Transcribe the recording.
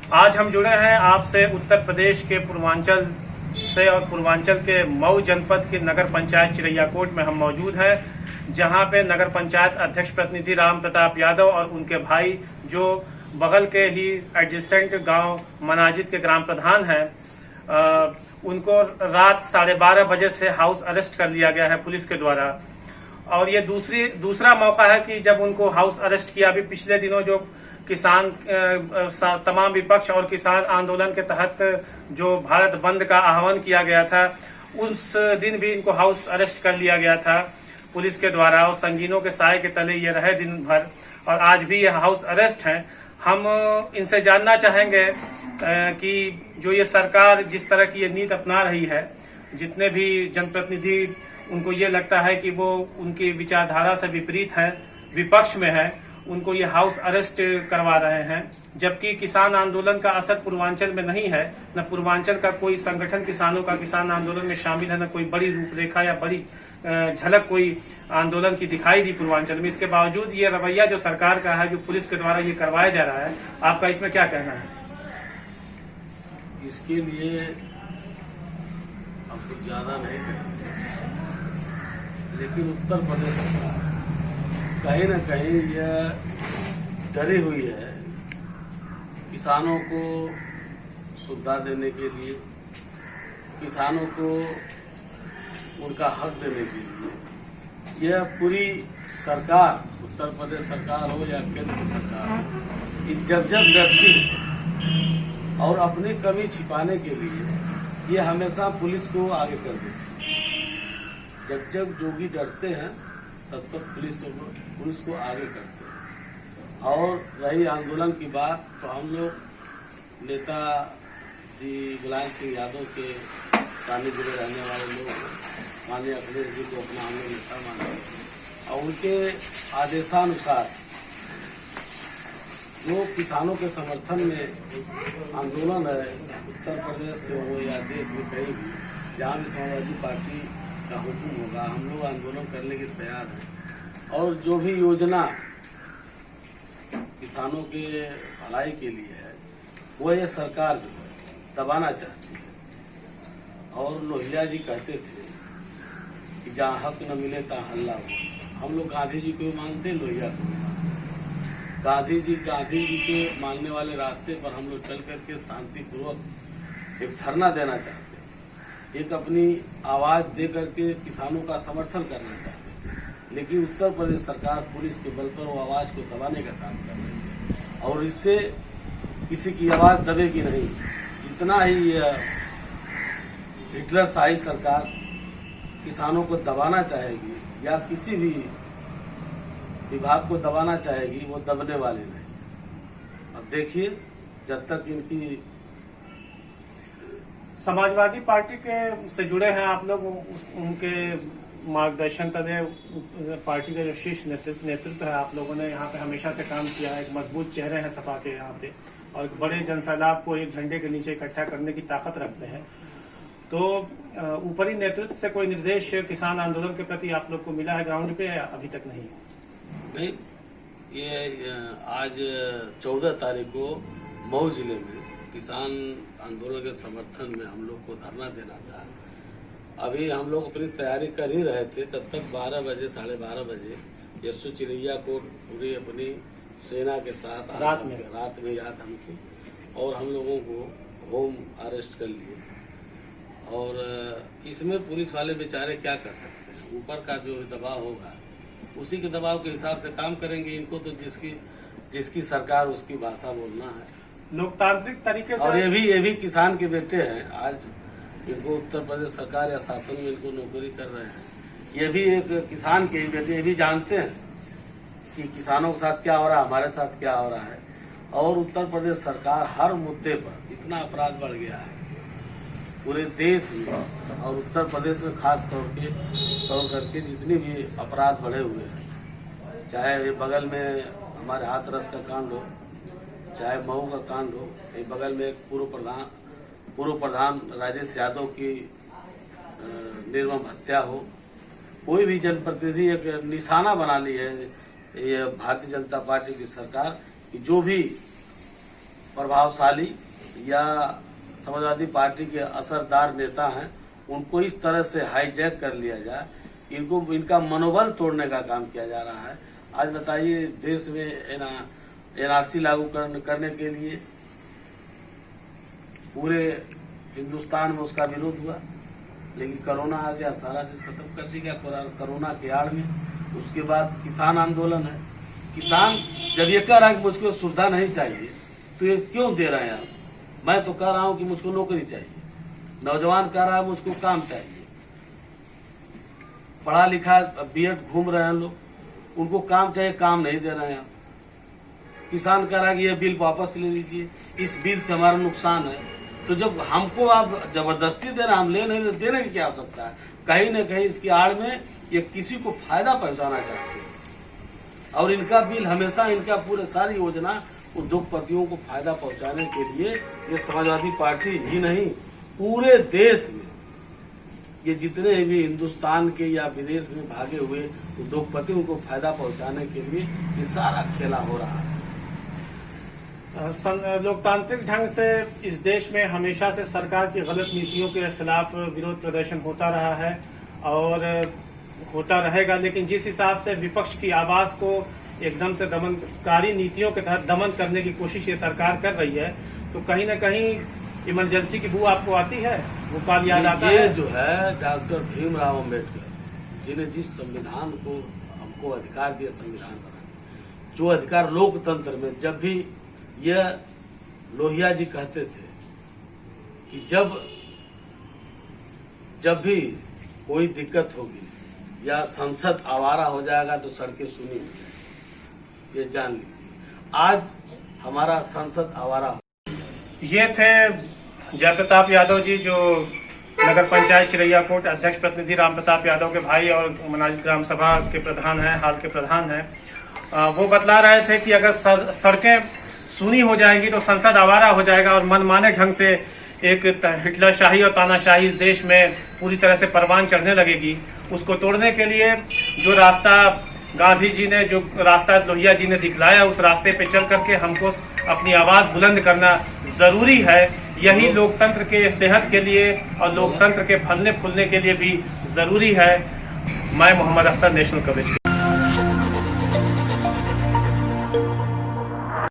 आज हम जुड़े हैं आपसे उत्तर प्रदेश के पूर्वांचल से और पूर्वांचल के मऊ जनपद की नगर पंचायत चिरैयाकोट में हम मौजूद हैं, जहां पे नगर पंचायत अध्यक्ष प्रतिनिधि राम प्रताप यादव और उनके भाई जो बगल के ही एडजेसेंट गांव मनाजिद के ग्राम प्रधान हैं, उनको रात 12:30 बजे से हाउस अरेस्ट कर लिया गया है पुलिस के द्वारा। और ये दूसरा मौका है कि जब उनको हाउस अरेस्ट किया। अभी पिछले दिनों जो किसान तमाम विपक्ष और किसान आंदोलन के तहत जो भारत बंद का आह्वान किया गया था, उस दिन भी इनको हाउस अरेस्ट कर लिया गया था पुलिस के द्वारा और संगीनों के साए के तले ये रहे दिन भर, और आज भी ये हाउस अरेस्ट हैं। हम इनसे जानना चाहेंगे कि जो ये सरकार जिस तरह की ये नीति अपना रही है, जितने भी जनप्रतिनिधि उनको ये लगता है कि वो उनकी विचारधारा से विपरीत है, विपक्ष में है, उनको ये हाउस अरेस्ट करवा रहे हैं, जबकि किसान आंदोलन का असर पूर्वांचल में नहीं है। न पूर्वांचल का कोई संगठन किसानों का किसान आंदोलन में शामिल है, न कोई बड़ी रूपरेखा या बड़ी झलक कोई आंदोलन की दिखाई दी पूर्वांचल में। इसके बावजूद ये रवैया जो सरकार का है, जो पुलिस के द्वारा ये करवाया जा रहा है, आपका इसमें क्या कहना है? इसके लिए अब कुछ ज्यादा नहीं कहेंगे, लेकिन उत्तर प्रदेश सरकार कहीं न कहीं यह डरी हुई है किसानों को सुविधा देने के लिए, किसानों को उनका हक देने के लिए। यह पूरी सरकार, उत्तर प्रदेश सरकार हो या केंद्र की सरकार हो, कि जब डरती है और अपनी कमी छिपाने के लिए ये हमेशा पुलिस को आगे कर देती है। जब जोगी डरते हैं तब तक पुलिस को आगे करते हैं। और रही आंदोलन की बात, तो हम लोग नेता जी मुलायम सिंह यादव के सानिध्य में रहने वाले लोग माननीय अखिलेश जी को अपना हमने नेता माना और उनके आदेशानुसार जो किसानों के समर्थन में आंदोलन है, उत्तर प्रदेश से हो या देश में कहीं भी जहाँ भी समाजवादी पार्टी का हुक्म होगा, हम लोग आंदोलन करने के तैयार हैं। और जो भी योजना किसानों के भलाई के लिए है, वो ये सरकार जो है दबाना चाहती है। और लोहिया जी कहते थे कि जहाँ हक न मिले तहाँ हल्ला हो। हम लोग गांधी जी को मानते, लोहिया को भी मानते। गांधी जी के मानने वाले रास्ते पर हम लोग चल करके शांतिपूर्वक एक धरना देना चाहते थे, एक अपनी आवाज दे करके किसानों का समर्थन करना चाहते थे। लेकिन उत्तर प्रदेश सरकार पुलिस के बल पर वो आवाज को दबाने का काम कर रही है, और इससे किसी की आवाज दबेगी नहीं। जितना ही हिटलर शाही सरकार किसानों को दबाना चाहेगी या किसी भी विभाग को दबाना चाहेगी, वो दबने वाली नहीं। अब देखिए, जब तक इनकी समाजवादी पार्टी के से जुड़े हैं आप लोग, उनके मार्गदर्शन तले पार्टी का जो शीर्ष नेतृत्व है, आप लोगों ने यहाँ पे हमेशा से काम किया है। एक मजबूत चेहरे हैं सपा के यहाँ पे, और बड़े जनसैलाब को एक झंडे के नीचे इकट्ठा करने की ताकत रखते हैं। तो ऊपरी नेतृत्व से कोई निर्देश किसान आंदोलन के प्रति आप लोग को मिला है ग्राउंड पे, या अभी तक नहीं? नहीं, ये आज 14 तारीख को मऊ जिले में किसान आंदोलन के समर्थन में हम लोग को धरना देना था। अभी हम लोग अपनी तैयारी कर ही रहे थे, तब तक 12 बजे 12:30 बजे यशु चिरैयाकोट पूरी अपनी सेना के साथ रात में याद हमकी, और हम लोगों को होम अरेस्ट कर लिए। और इसमें पुलिस वाले बेचारे क्या कर सकते हैं? ऊपर का जो दबाव होगा उसी के दबाव के हिसाब से काम करेंगे। इनको तो जिसकी सरकार उसकी भाषा बोलना है, लोकतांत्रिक तरीके से। और ये भी किसान के बेटे हैं। आज इनको उत्तर प्रदेश सरकार या शासन में इनको नौकरी कर रहे हैं, ये भी एक किसान के बेटे, ये भी जानते हैं कि किसानों के साथ क्या हो रहा है, हमारे साथ क्या हो रहा है। और उत्तर प्रदेश सरकार हर मुद्दे पर इतना अपराध बढ़ गया है पूरे देश में, और उत्तर प्रदेश में खास तौर करके जितने भी अपराध बढ़े हुए हैं, चाहे बगल में हमारे हाथरस का कांड हो, चाहे मऊ का कांड हो, बगल में एक पूर्व प्रधान राजेश यादव की निर्मम हत्या हो, कोई भी जनप्रतिनिधि एक निशाना बना ली है ये भारतीय जनता पार्टी की सरकार कि जो भी प्रभावशाली या समाजवादी पार्टी के असरदार नेता हैं, उनको इस तरह से हाईजैक कर लिया जाए, इनका मनोबल तोड़ने का काम किया जा रहा है। आज बताइए, देश में एनआरसी लागू करने के लिए पूरे हिंदुस्तान में उसका विरोध हुआ, लेकिन कोरोना आ गया, सारा चीज खत्म कर दी गया कोरोना के आड़ में। उसके बाद किसान आंदोलन है। किसान जब ये कह रहा है कि मुझको सुविधा नहीं चाहिए, तो ये क्यों दे रहे हैं आप? मैं तो कह रहा हूं कि मुझको नौकरी चाहिए, नौजवान कह रहा है मुझको काम चाहिए, पढ़ा लिखा बीएड घूम रहे हैं लोग, उनको काम चाहिए, काम नहीं दे रहे हैं आप। किसान कह रहा है कि ये बिल वापस ले लीजिए, इस बिल से हमारा नुकसान है। तो जब हमको आप जबरदस्ती दे रहे हैं, हम ले नहीं देने की क्या आवश्यकता है? कहीं न कहीं इसकी आड़ में ये किसी को फायदा पहुंचाना चाहते हैं, और इनका बिल हमेशा, इनका पूरे सारी योजना उद्योगपतियों को फायदा पहुंचाने के लिए, ये समाजवादी पार्टी ही नहीं, पूरे देश में ये जितने भी हिंदुस्तान के या विदेश में भागे हुए उद्योगपतियों को फायदा पहुंचाने के लिए ये सारा खेला हो रहा है। लोकतांत्रिक ढंग से इस देश में हमेशा से सरकार की गलत नीतियों के खिलाफ विरोध प्रदर्शन होता रहा है और होता रहेगा, लेकिन जिस हिसाब से विपक्ष की आवाज को एकदम से दमनकारी नीतियों के तहत दमन करने की कोशिश ये सरकार कर रही है, तो कहीं न कहीं इमरजेंसी की बू आपको आती है, वो काल याद आता है। ये जो है डॉक्टर भीमराव अम्बेडकर, जिन्हें जिस संविधान को हमको अधिकार दिया संविधान बनाने, जो अधिकार लोकतंत्र में, जब भी यह लोहिया जी कहते थे कि जब भी कोई दिक्कत होगी या संसद आवारा हो जाएगा तो सड़कें सुनी हो जाएगी, ये जान लीजिए। आज हमारा संसद आवारा हो। ये थे जयप्रताप यादव जी, जो नगर पंचायत चिरैयाकोट अध्यक्ष प्रतिनिधि राम प्रताप यादव के भाई और मनाजिद ग्राम सभा के प्रधान हैं, हाल के प्रधान हैं। वो बतला रहे थे कि अगर सड़कें सुनी हो जाएंगी तो संसद आवारा हो जाएगा और मनमाने ढंग से एक हिटलरशाही और तानाशाही इस देश में पूरी तरह से परवान चढ़ने लगेगी। उसको तोड़ने के लिए जो रास्ता गांधी जी ने, जो रास्ता लोहिया जी ने दिखलाया, उस रास्ते पे चल करके हमको अपनी आवाज बुलंद करना जरूरी है। यही लोकतंत्र के सेहत के लिए और लोकतंत्र के फलने फूलने के लिए भी जरूरी है। मैं मोहम्मद अख्तर, नेशनल कवरेज।